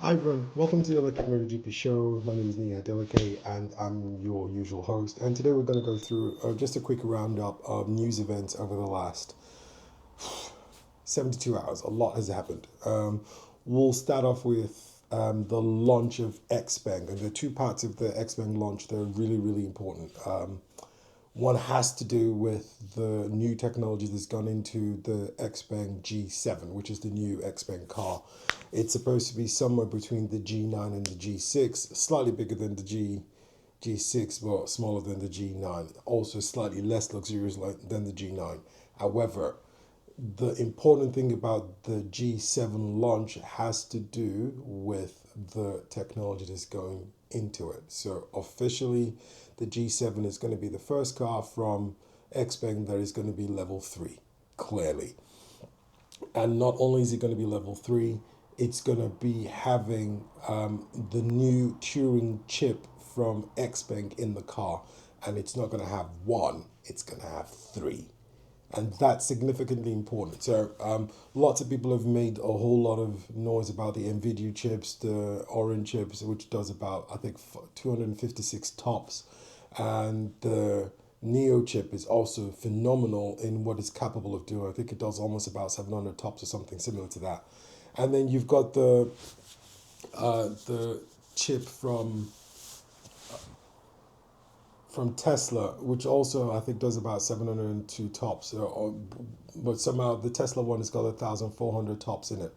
Hi everyone, welcome to the ElectricmotorGP show. My name is Nia Delake and I'm your usual host. And today we're going to go through just a quick roundup of news events over the last 72 hours. A lot has happened. We'll start off with the launch of XPeng, and the two parts of the XPeng launch that are really, really important. One has to do with the new technology that's gone into the XPeng G7, which is the new XPeng car. It's supposed to be somewhere between the G9 and the G6, slightly bigger than the G6, but smaller than the G9. Also slightly less luxurious than the G9. However, the important thing about the G7 launch has to do with the technology that's going into it. So officially, the G7 is going to be the first car from XPeng that is going to be level 3, clearly. And not only is it going to be level 3, it's going to be having the new Turing chip from XPeng in the car. And it's not going to have one, it's going to have 3. And that's significantly important. So lots of people have made a whole lot of noise about the NVIDIA chips, the Orange chips, which does about, I think, 256 tops. And the Neo chip is also phenomenal in what it's capable of doing. I think it does almost about 700 tops or something similar to that. And then you've got the chip from Tesla, which also I think does about 702 tops, but somehow the Tesla one has got 1,400 tops in it.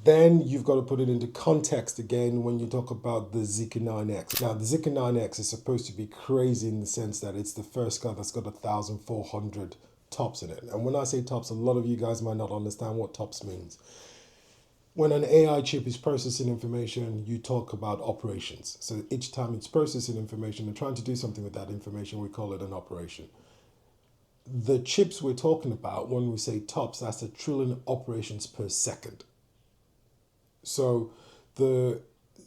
Then you've got to put it into context again when you talk about the Zeekr 9X. Now, the Zeekr 9X is supposed to be crazy in the sense that it's the first car that's got 1,400 tops in it. And when I say tops, a lot of you guys might not understand what tops means. When an AI chip is processing information, you talk about operations. So each time it's processing information and trying to do something with that information, we call it an operation. The chips we're talking about, when we say tops, that's 1 trillion operations per second. So the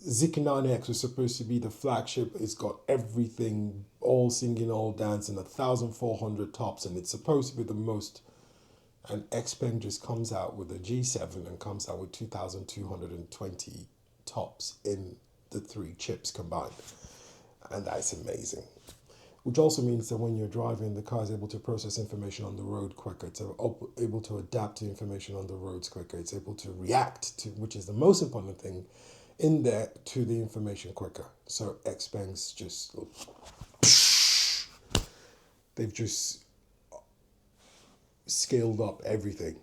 Zeekr 9X was supposed to be the flagship. It's got everything, all singing, all dancing, 1,400 tops, and it's supposed to be the most. And XPeng just comes out with a G7 and comes out with 2,220 tops in the 3 chips combined. And that's amazing. Which also means that when you're driving, the car is able to process information on the road quicker. It's able to adapt to information on the roads quicker. It's able to react to, which is the most important thing in there, to the information quicker. So XPeng's just, they've just scaled up everything.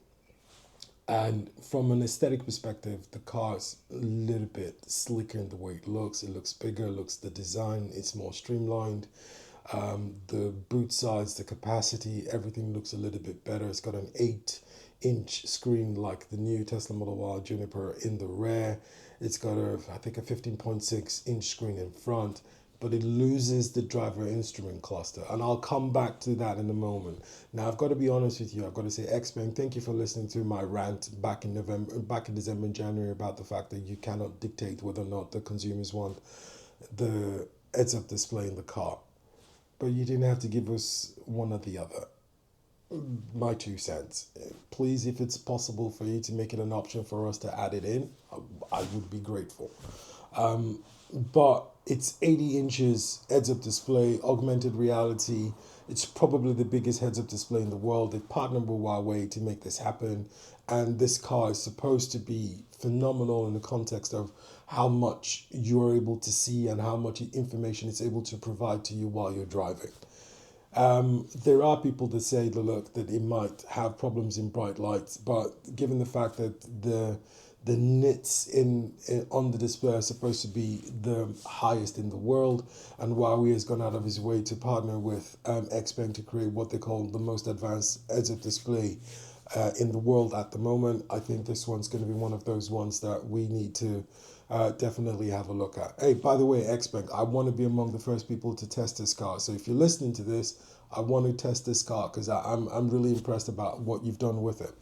And from an aesthetic perspective, the car is a little bit slicker in the way it looks. It looks bigger, the design is more streamlined. The boot size, the capacity, everything looks a little bit better. It's got an 8-inch screen like the new Tesla Model Y Juniper in the rear. It's got I think a 15.6-inch screen in front, but it loses the driver instrument cluster. And I'll come back to that in a moment. Now, I've got to be honest with you. I've got to say, XPeng, thank you for listening to my rant back in December and January about the fact that you cannot dictate whether or not the consumers want the heads-up display in the car. But you didn't have to give us one or the other. My 2 cents. Please, if it's possible for you to make it an option for us to add it in, I would be grateful. But it's 80 inches heads-up display, augmented reality. It's probably the biggest heads-up display in the world. They've partnered with Huawei to make this happen. And this car is supposed to be phenomenal in the context of how much you're able to see and how much information it's able to provide to you while you're driving. There are people that say, look, that it might have problems in bright lights, but given the fact that the nits on the display are supposed to be the highest in the world, and Huawei has gone out of his way to partner with XPeng to create what they call the most advanced heads-up display in the world at the moment, I think this one's going to be one of those ones that we need to definitely have a look at. Hey, by the way, XPeng, I want to be among the first people to test this car. So if you're listening to this, I want to test this car because I'm really impressed about what you've done with it.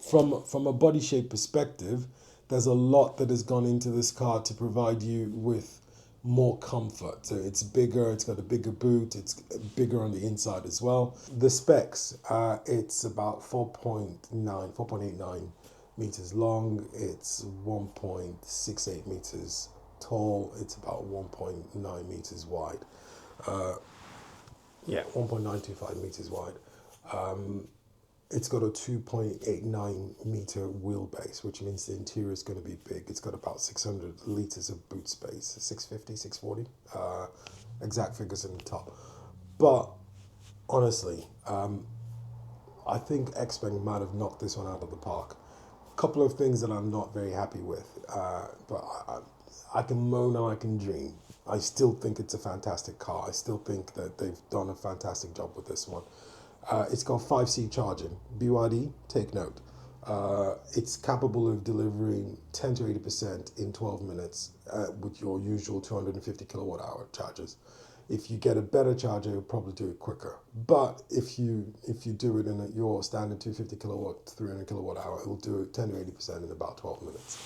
From a body shape perspective, there's a lot that has gone into this car to provide you with more comfort. So it's bigger, it's got a bigger boot, it's bigger on the inside as well. The specs, it's about 4.89 meters long, it's 1.68 meters tall, it's about 1.9 meters wide. Yeah, 1.925 meters wide. It's got a 2.89 meter wheelbase, which means the interior is going to be big. It's got about 600 liters of boot space, 650, 640, exact figures in the top. But honestly, I think XPeng might have knocked this one out of the park. A couple of things that I'm not very happy with, but I can moan and I can dream. I still think it's a fantastic car. I still think that they've done a fantastic job with this one. It's got 5C charging. BYD, take note. It's capable of delivering 10 to 80% in 12 minutes with your usual 250 kilowatt hour chargers. If you get a better charger, you'll probably do it quicker. But if you do it in your standard 250 kilowatt, 300 kilowatt hour, it will do it 10 to 80% in about 12 minutes.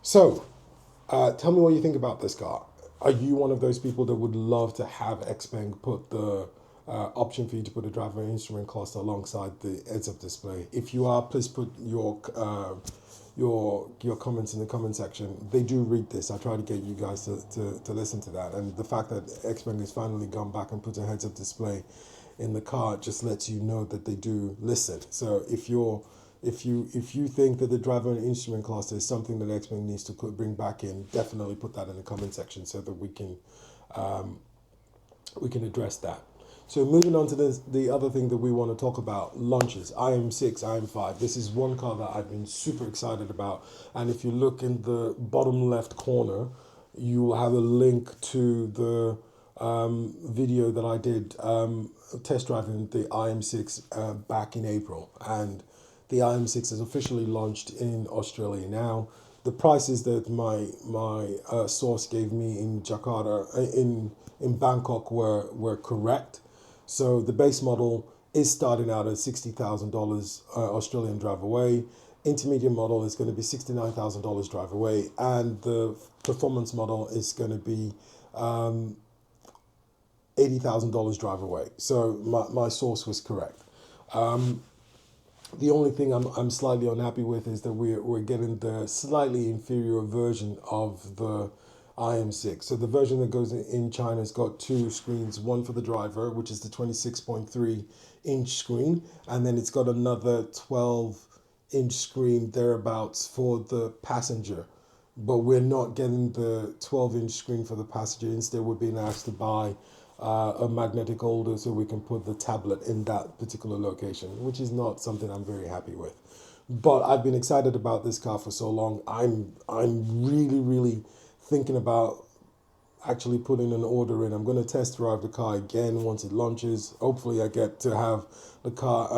So, tell me what you think about this car. Are you one of those people that would love to have XPeng put the option for you to put a driver instrument cluster alongside the heads-up display? If you are, please put your comments in the comment section. They do read this. I try to get you guys to listen to that, and the fact that XPeng has finally gone back and put a heads-up display in the car just lets you know that they do listen. So if you think that the driver and instrument cluster is something that XPeng needs to bring back in, definitely put that in the comment section so that we can address that. So moving on to the other thing that we want to talk about, launches, IM6, IM5. This is one car that I've been super excited about. And if you look in the bottom left corner, you will have a link to the video that I did test driving the IM6 back in April. And the IM6 is officially launched in Australia now. The prices that my source gave me in Jakarta, in Bangkok, were correct. So the base model is starting out at $60,000 Australian drive away. Intermediate model is going to be $69,000 drive away, and the performance model is going to be $80,000 drive away. So my source was correct. The only thing I'm slightly unhappy with is that we're getting the slightly inferior version of the IM6. So the version that goes in China has got two screens, one for the driver, which is the 26.3-inch screen, and then it's got another 12-inch screen thereabouts for the passenger. But we're not getting the 12-inch screen for the passenger. Instead, we're being asked to buy a magnetic holder so we can put the tablet in that particular location, which is not something I'm very happy with. But I've been excited about this car for so long. I'm really thinking about actually putting an order in. I'm going to test drive the car again once it launches. Hopefully I get to have the car,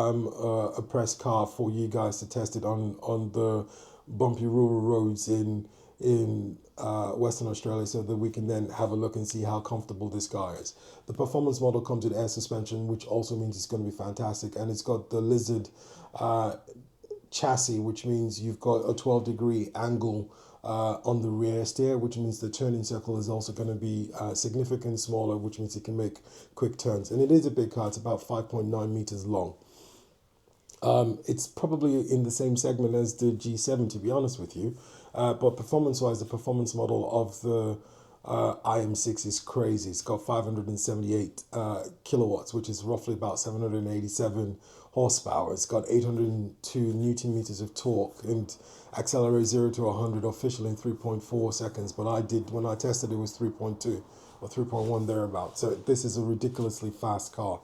a press car for you guys to test it on the bumpy rural roads in Western Australia, so that we can then have a look and see how comfortable this car is. The performance model comes with air suspension, which also means it's going to be fantastic, and it's got the Lizard chassis, which means you've got a 12-degree angle on the rear steer, which means the turning circle is also going to be significantly smaller, which means it can make quick turns. And it is a big car. It's about 5.9 meters long. It's probably in the same segment as the G7, to be honest with you. But performance-wise, the performance model of the IM6 is crazy. It's got 578 kilowatts, which is roughly about 787 horsepower. It's got 802 Newton meters of torque and accelerates 0 to 100 officially in 3.4 seconds. But when I tested, it was 3.2 or 3.1 thereabout. So this is a ridiculously fast car.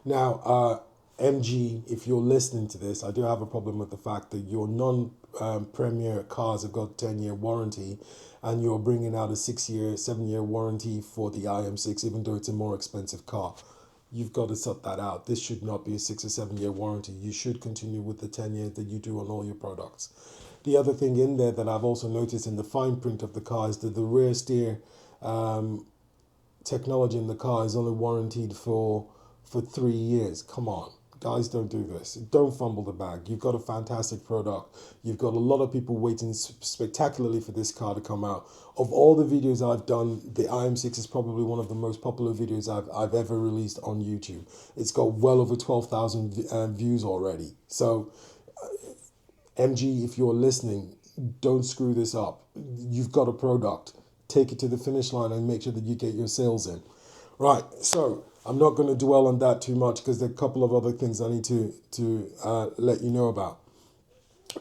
Now, MG, if you're listening to this, I do have a problem with the fact that your non-premier cars have got 10-year warranty, and you're bringing out a 6-year, 7-year warranty for the IM6, even though it's a more expensive car. You've got to sort that out. This should not be a 6 or 7-year warranty. You should continue with the 10 years that you do on all your products. The other thing in there that I've also noticed in the fine print of the car is that the rear steer technology in the car is only warranted for 3 years. Come on. Guys, don't do this. Don't fumble the bag. You've got a fantastic product. You've got a lot of people waiting spectacularly for this car to come out. Of all the videos I've done, the IM6 is probably one of the most popular videos I've ever released on YouTube. It's got well over 12,000 views already. So MG, if you're listening, don't screw this up. You've got a product. Take it to the finish line and make sure that you get your sales in. Right, so I'm not going to dwell on that too much because there are a couple of other things I need to let you know about.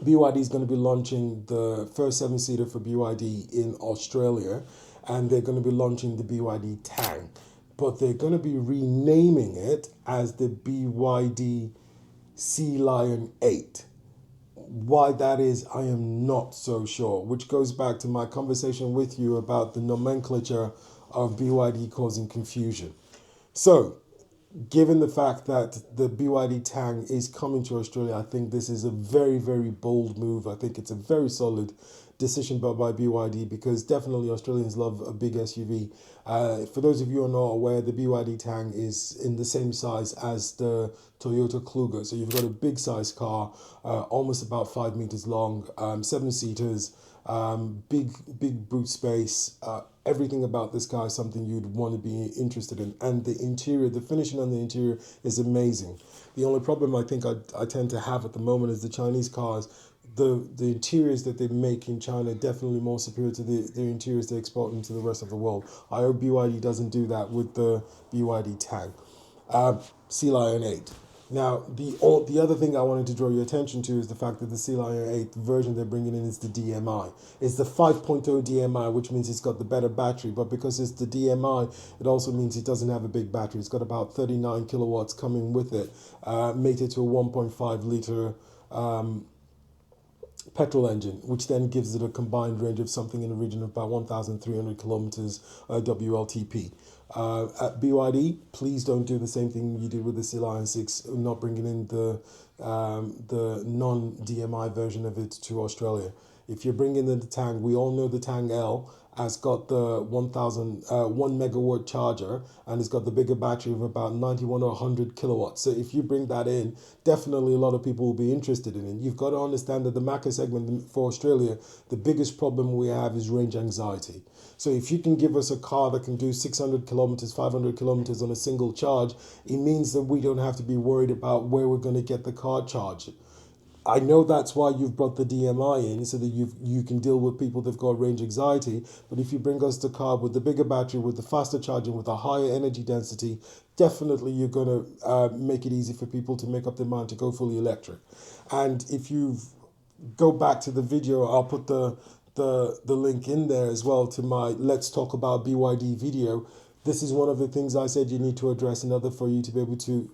BYD is going to be launching the first 7-seater for BYD in Australia, and they're going to be launching the BYD Tang, but they're going to be renaming it as the BYD Sea Lion 8. Why that is, I am not so sure, which goes back to my conversation with you about the nomenclature of BYD causing confusion. So, given the fact that the BYD Tang is coming to Australia, I think this is a very, very bold move. I think it's a very solid decision by BYD because definitely Australians love a big SUV. For those of you who are not aware, the BYD Tang is in the same size as the Toyota Kluger. So you've got a big size car, almost about 5 meters long, 7 seaters, big boot space. Everything about this car is something you'd want to be interested in. And the interior, the finishing on the interior is amazing. The only problem I think I tend to have at the moment is the Chinese cars. The interiors that they make in China are definitely more superior to the interiors they export into the rest of the world. I hope BYD doesn't do that with the BYD Tang. Sea Lion 8. Now, the other thing I wanted to draw your attention to is the fact that the Sea Lion 8 version they're bringing in is the DMI. It's the 5.0 DMI, which means it's got the better battery, but because it's the DMI, it also means it doesn't have a big battery. It's got about 39 kilowatts coming with it, mated to a 1.5 liter petrol engine, which then gives it a combined range of something in the region of about 1,300 kilometers WLTP. At BYD, please don't do the same thing you did with the Sea Lion 6, not bringing in the non-DMI version of it to Australia. If you're bringing in the Tang, we all know the Tang L has got the 1 megawatt charger, and it's got the bigger battery of about 91 or 100 kilowatts. So if you bring that in, definitely a lot of people will be interested in it. You've got to understand that the macro segment for Australia, the biggest problem we have is range anxiety. So if you can give us a car that can do 600 kilometers, 500 kilometers on a single charge, it means that we don't have to be worried about where we're going to get the car charged. I know that's why you've brought the DMI in, so that you can deal with people that've got range anxiety. But if you bring us the car with the bigger battery, with the faster charging, with a higher energy density, definitely you're going to make it easy for people to make up their mind to go fully electric. And if you go back to the video, I'll put the link in there as well to my Let's Talk About BYD video. This is one of the things I said you need to address in order for you to be able to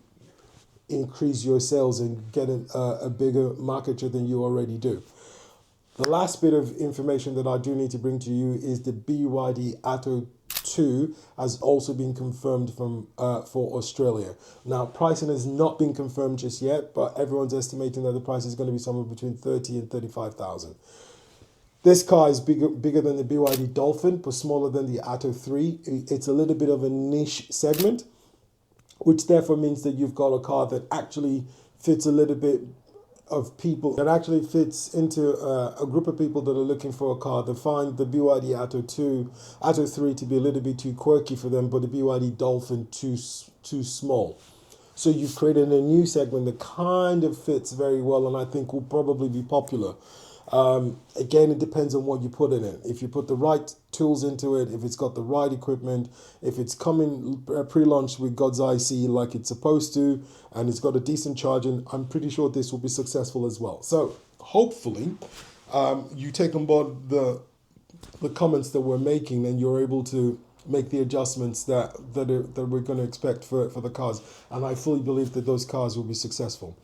increase your sales and get a bigger market share than you already do. The last bit of information that I do need to bring to you is the BYD Atto 2 has also been confirmed for Australia. Now, pricing has not been confirmed just yet, but everyone's estimating that the price is going to be somewhere between 30 and 35,000. This car is bigger than the BYD Dolphin, but smaller than the Atto 3. It's a little bit of a niche segment, which therefore means that you've got a car that actually fits a little bit of people, that actually fits into a group of people that are looking for a car that find the BYD Atto 3 to be a little bit too quirky for them, but the BYD Dolphin too small. So you've created a new segment that kind of fits very well and I think will probably be popular. Again, it depends on what you put in it. If you put the right tools into it, if it's got the right equipment, if it's coming pre-launched with God's IC like it's supposed to, and it's got a decent charging, I'm pretty sure this will be successful as well. So hopefully you take on board the comments that we're making and you're able to make the adjustments that we're going to expect for the cars. And I fully believe that those cars will be successful.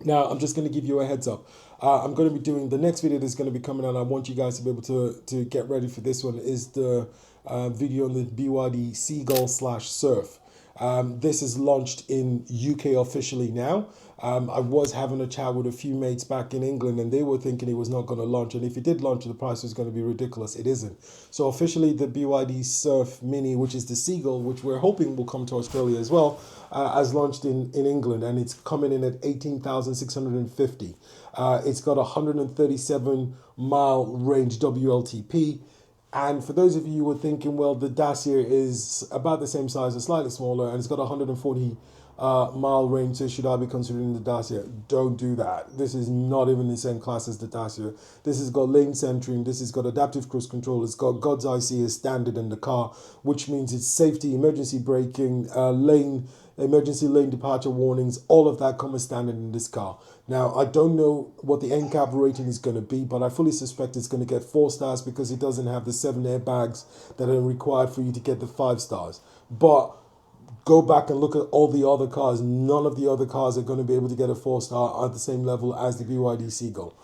Now, I'm just going to give you a heads up. I'm going to be doing the next video that's going to be coming out. I want you guys to be able to get ready for this one. Is the video on the BYD Seagull/Surf. This is launched in UK officially now. I was having a chat with a few mates back in England and they were thinking it was not going to launch. And if it did launch, the price was going to be ridiculous. It isn't. So officially the BYD Surf Mini, which is the Seagull, which we're hoping will come to Australia as well, has launched in England and it's coming in at 18,650. It's got a 137 mile range WLTP. And for those of you who were thinking, well, the Dacia is about the same size, or slightly smaller, and it's got 140 mile range. So should I be considering the Dacia? Don't do that. This is not even the same class as the Dacia. This has got lane centering. This has got adaptive cruise control. It's got God's IC as standard in the car, which means it's safety, emergency braking, emergency lane departure warnings. All of that come as standard in this car. Now, I don't know what the NCAP rating is going to be, but I fully suspect it's going to get 4 stars because it doesn't have the 7 airbags that are required for you to get the 5 stars. But go back and look at all the other cars. None of the other cars are going to be able to get a 4-star at the same level as the BYD Seagull.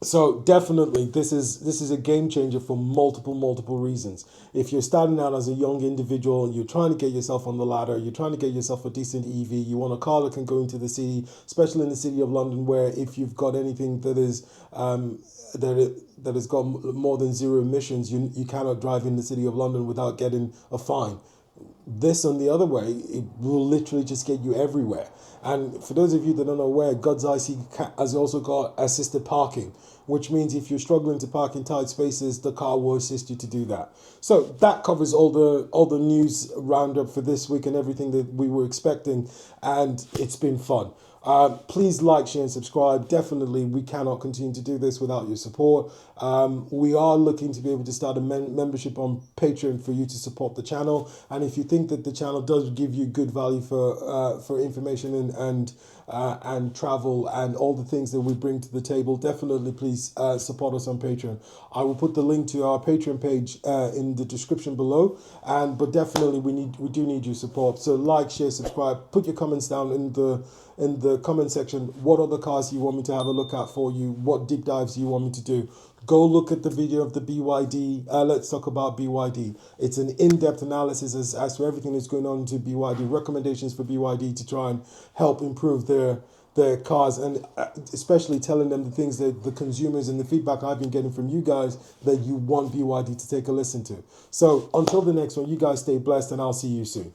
So definitely, this is a game changer for multiple reasons. If you're starting out as a young individual, you're trying to get yourself on the ladder, you're trying to get yourself a decent EV, you want a car that can go into the city, especially in the city of London, where if you've got anything that is that has got more than 0 emissions, you cannot drive in the city of London without getting a fine. This, on the other way, it will literally just get you everywhere. And for those of you that are not aware, God's IC has also got assisted parking, which means if you're struggling to park in tight spaces, the car will assist you to do that. So that covers all the news roundup for this week and everything that we were expecting, and it's been fun. Please like, share and subscribe. Definitely, we cannot continue to do this without your support. We are looking to be able to start a membership on Patreon for you to support the channel. And if you think that the channel does give you good value for information and travel and all the things that we bring to the table, definitely please support us on Patreon. I will put the link to our Patreon page in the description below. But definitely we do need your support. So like, share, subscribe. Put your comments down in the comment section. What other cars you want me to have a look at for you? What deep dives you want me to do? Go look at the video of the BYD. Let's talk about BYD. It's an in-depth analysis as to everything that's going on to BYD. Recommendations for BYD to try and help improve their cars, and especially telling them the things that the consumers and the feedback I've been getting from you guys that you want BYD to take a listen to. So until the next one, you guys stay blessed, and I'll see you soon.